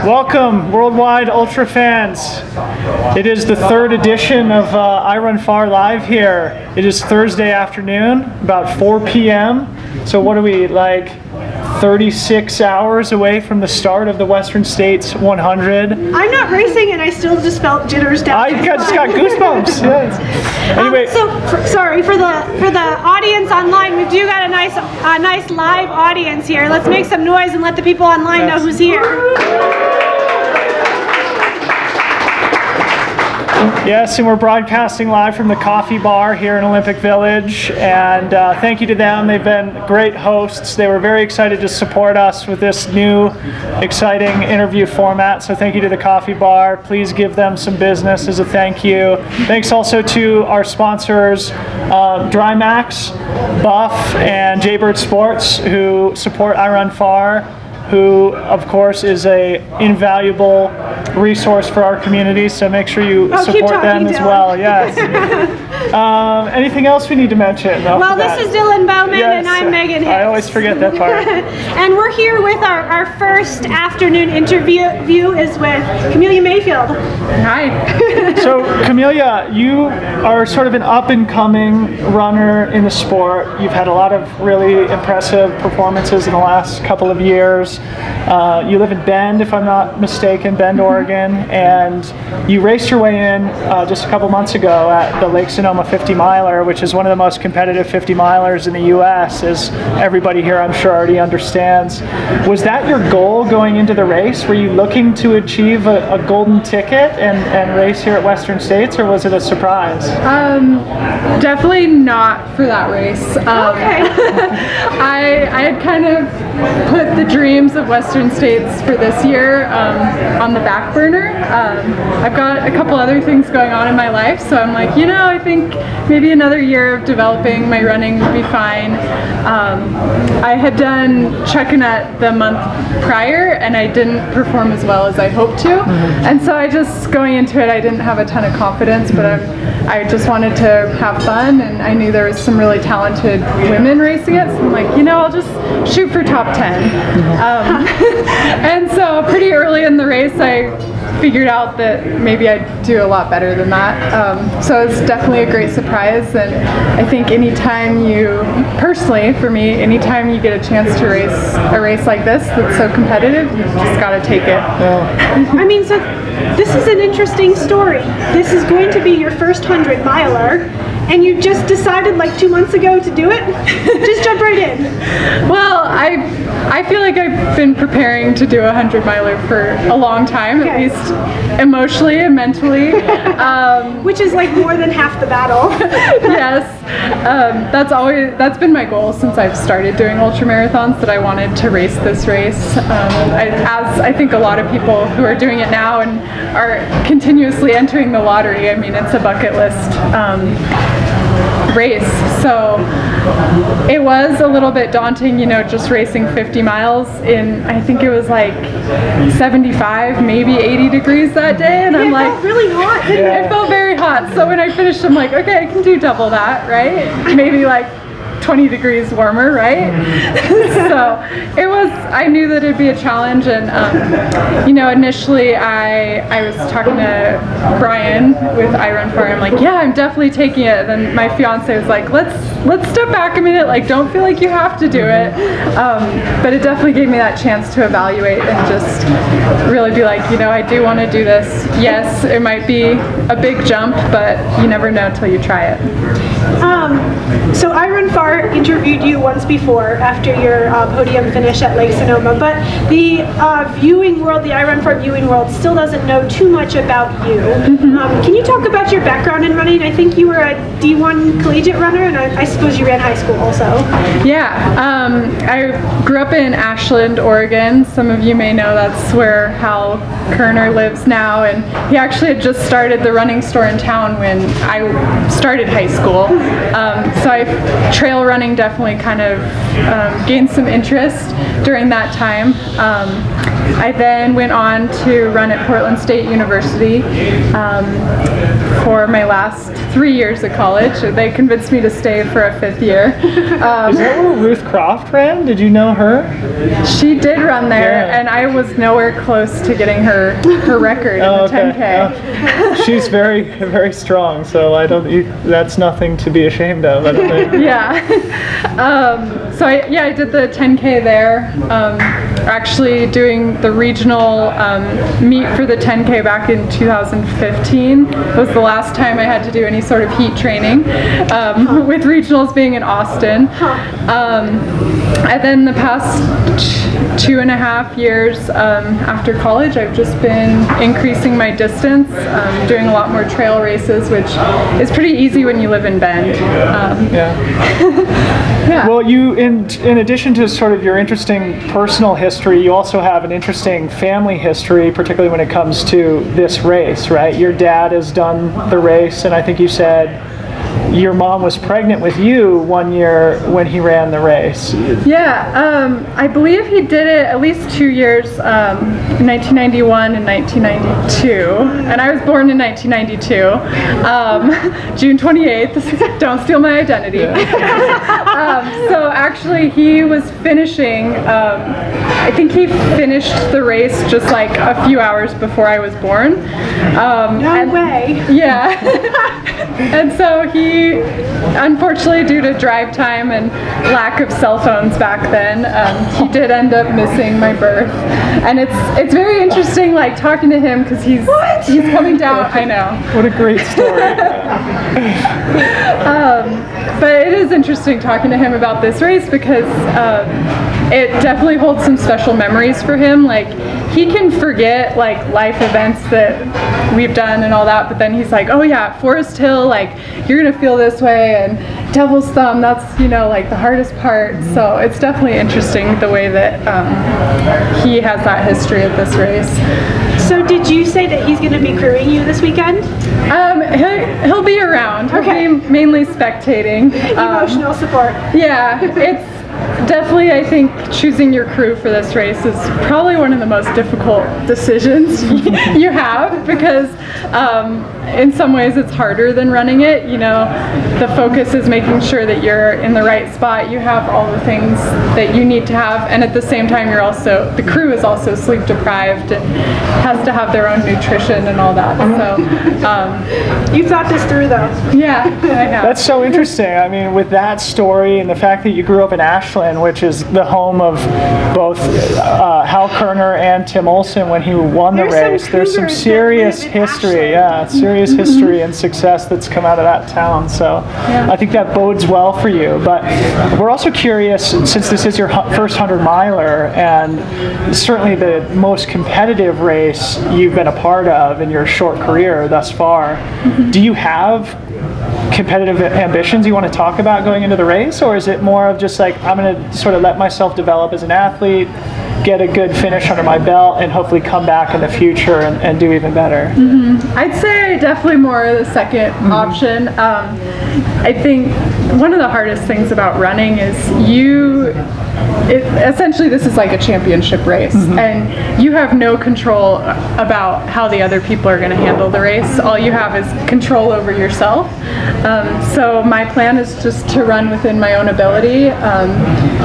Welcome, worldwide ultra fans. It is the third edition of I Run Far Live here. It is Thursday afternoon, about 4 p.m. So what are we, like 36 hours away from the start of the Western States 100? I'm not racing and I still just felt jitters down. I just got goosebumps. Yes. Anyway, sorry for the audience online. We do got a nice live audience here. Let's make some noise and let the people online know who's here. Yes, and we're broadcasting live from the coffee bar here in Olympic Village, and thank you to them. They've been great hosts. They were very excited to support us with this new, exciting interview format, so thank you to the coffee bar. Please give them some business as a thank you. Thanks also to our sponsors, Drymax, Buff, and Jaybird Sports, who support I Run Far, who, of course, is a invaluable resource for our community, so make sure you support them as well. Yes. Anything else we need to mention? Well, this is Dylan Bowman, and I'm Megan Hicks. I always forget that part. And we're here with our first afternoon interview is with Camelia Mayfield. Hi. So, Camelia, you are sort of an up-and-coming runner in the sport. You've had a lot of really impressive performances in the last couple of years. You live in Bend, if I'm not mistaken, Bend, Oregon, and you raced your way in just a couple months ago at the Lake Sonoma 50 miler, which is one of the most competitive 50 milers in the U.S., as everybody here I'm sure already understands. Was that your goal going into the race? Were you looking to achieve a golden ticket and race here at Western States, or was it a surprise? Definitely not for that race. Okay. I had kind of put the dreams of Western States for this year on the back burner. I've got a couple other things going on in my life, so I'm like, I think maybe another year of developing my running would be fine. I had done Chuckanut the month prior, and I didn't perform as well as I hoped to, and so going into it, I didn't have a ton of confidence, but I just wanted to have fun, and I knew there was some really talented women racing it, so I'm like, I'll just shoot for top 10. And so pretty early in the race, I figured out that maybe I'd do a lot better than that. So it was definitely a great surprise, and I think personally for me, anytime you get a chance to race a race like this that's so competitive, you just got to take it. I mean, so this is an interesting story. This is going to be your first 100 miler, and you just decided like 2 months ago to do it? Just jump right in. Well, I feel like I've been preparing to do a 100 miler for a long time, at least emotionally and mentally. Which is like more than half the battle. Yes. That's been my goal since I've started doing ultramarathons, that I wanted to race this race. As I think a lot of people who are doing it now and are continuously entering the lottery, I mean, it's a bucket list race. So it was a little bit daunting, just racing 50 miles in, I think it was like 75, maybe 80 degrees that day, and I'm like, it felt really hot. It felt very hot. So when I finished, I'm like, okay, I can do double that, right? Maybe like 20 degrees warmer, right? So I knew that it'd be a challenge, and initially I was talking to Brian with I Run Far, I'm like, yeah, I'm definitely taking it. And then my fiance was like, let's step back a minute, like, don't feel like you have to do it. But it definitely gave me that chance to evaluate and just really be like, I do want to do this. Yes, it might be a big jump, but you never know until you try it. So I Run Far interviewed you once before after your podium finish at Lake Sonoma, but the viewing world, the I Run Far viewing world, still doesn't know too much about you. Can you talk about your background in running? I think you were a D1 collegiate runner, and I suppose you ran high school also. Yeah, I grew up in Ashland, Oregon. Some of you may know that's where Hal Kerner lives now, and he actually had just started the running store in town when I started high school. So I trail running definitely kind of gained some interest during that time. I then went on to run at Portland State University for my last 3 years of college. They convinced me to stay for a 5th year. Is that where Ruth Croft ran? Did you know her? She did run there, and I was nowhere close to getting her record in the 10K. She's very, very strong, so that's nothing to be ashamed of, I don't think. Yeah. So I did the 10K there. Actually doing the regional meet for the 10K back in 2015 was the last time I had to do any sort of heat training, with regionals being in Austin. And then the past 2.5 years after college, I've just been increasing my distance, doing a lot more trail races, which is pretty easy when you live in Bend. Yeah. Well, you, in addition to sort of your interesting personal history, you also have an interesting family history, particularly when it comes to this race, right? Your dad has done the race, and I think you said your mom was pregnant with you one year when he ran the race. Yeah, I believe he did it at least 2 years, 1991 and 1992, and I was born in 1992, June 28th, don't steal my identity. So actually he was finishing, I think he finished the race just like a few hours before I was born. No way. Yeah. And so he, unfortunately, due to drive time and lack of cell phones back then, he did end up missing my birth. And it's very interesting, like, talking to him, because he's coming down. I know. What a great story. But it is interesting talking to him about this race, because it definitely holds some special memories for him. Like, he can forget like life events that we've done and all that, but then he's like, oh yeah, Forest Hill, like, you're gonna feel this way, and Devil's Thumb, that's, you know, like the hardest part. So it's definitely interesting the way that he has that history of this race. So did you say that he's going to be crewing you this weekend? He'll be around. Okay. He'll be mainly spectating. Emotional support. Yeah, it's definitely, I think, choosing your crew for this race is probably one of the most difficult decisions you have, because in some ways it's harder than running it. You know, the focus is making sure that you're in the right spot, you have all the things that you need to have, and at the same time you're also, the crew is also sleep deprived and has to have their own nutrition and all that. So you thought this through though. Yeah, I have. That's so interesting. I mean, with that story and the fact that you grew up in Ashland, which is the home of both Hal Kerner and Tim Olson when he won the race, there's some serious history, serious history and success that's come out of that town. So I think that bodes well for you. But we're also curious, since this is your first 100-miler and certainly the most competitive race you've been a part of in your short career thus far, do you have competitive ambitions you want to talk about going into the race, or is it more of just like, I'm going to sort of let myself develop as an athlete, get a good finish under my belt, and hopefully come back in the future and do even better? I'd say definitely more the second option. I think one of the hardest things about running is essentially this is like a championship race, and you have no control about how the other people are going to handle the race. All you have is control over yourself. So my plan is just to run within my own ability,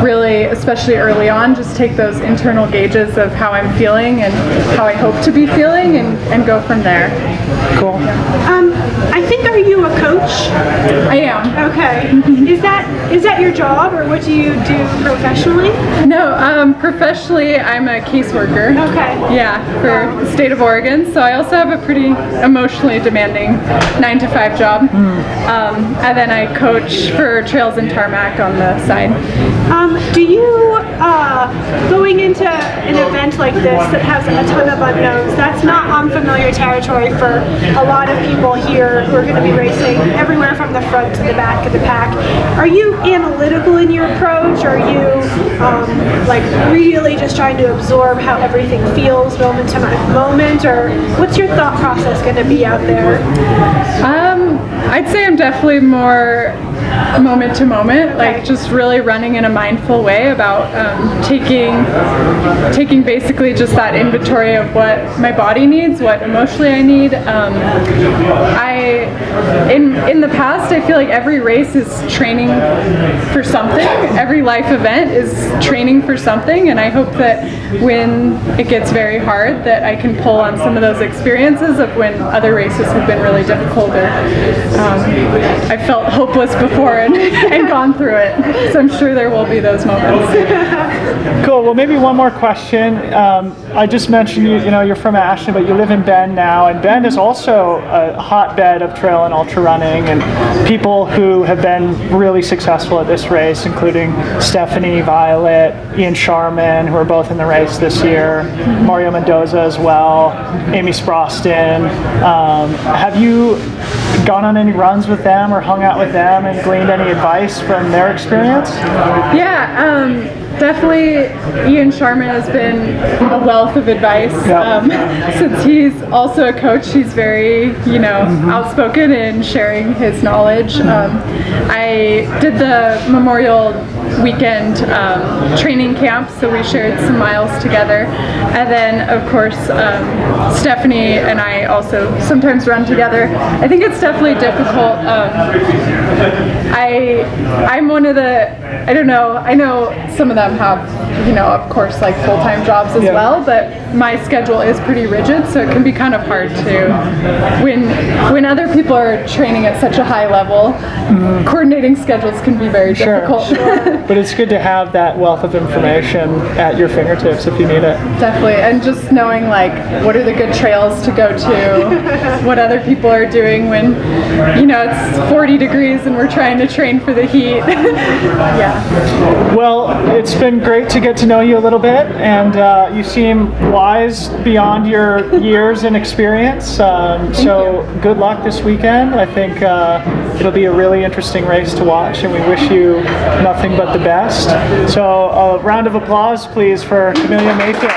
really, especially early on, just take those internal gauges of how I'm feeling and how I hope to be feeling, and go from there. Cool. I think, are you a coach? I am. Okay. Is that your job, or what do you do professionally? No, professionally I'm a caseworker. Okay. Yeah, for the state of Oregon. So I also have a pretty emotionally demanding 9-to-5 job. And then I coach for Trails and Tarmac on the side. Do you, going into an event like this that has a ton of unknowns, that's not unfamiliar territory for a lot of people here who are going to be racing everywhere from the front to the back of the pack. Are you analytical in your approach, or are you like really just trying to absorb how everything feels moment to moment, or what's your thought process going to be out there? I'd say I'm definitely more moment to moment, like just really running in a mindful way about taking basically just that inventory of what my body needs, what emotionally I need. In the past, I feel like every race is training for something. Every life event is training for something, and I hope that when it gets very hard, that I can pull on some of those experiences of when other races have been really difficult, or I felt hopeless before and gone through it. So I'm sure there will be those moments. Cool. Well, maybe one more question. I just mentioned you're from Ashton, but you live in Bend now, and Bend is also a hotbed of trail and ultra running, and people who have been really successful at this race, including Stephanie, Violet, Ian Sharman, who are both in the race this year, Mario Mendoza as well, Amy Sproston. Have you gone on any runs with them or hung out with them and gleaned any advice from their experience? Yeah, definitely Ian Sharman has been a wealth of advice. Since he's also a coach, he's very, outspoken in sharing his knowledge. I did the Memorial Weekend training camp, so we shared some miles together. And then, of course, Stephanie and I also sometimes run together. I think it's definitely difficult. I'm one of the, I don't know, I know some of them have, of course, like full-time jobs as well, but my schedule is pretty rigid, so it can be kind of hard to, when other people are training at such a high level, coordinating schedules can be very difficult. Sure. But it's good to have that wealth of information at your fingertips if you need it. Definitely, and just knowing like what are the good trails to go to, what other people are doing when, it's 40 degrees and we're trying to train for the heat. Yeah. Well, it's been great to get to know you a little bit, and you seem wise beyond your years and experience. So good luck this weekend. I think it'll be a really interesting race to watch, and we wish you nothing but the best. So a round of applause, please, for Camelia Mayfield.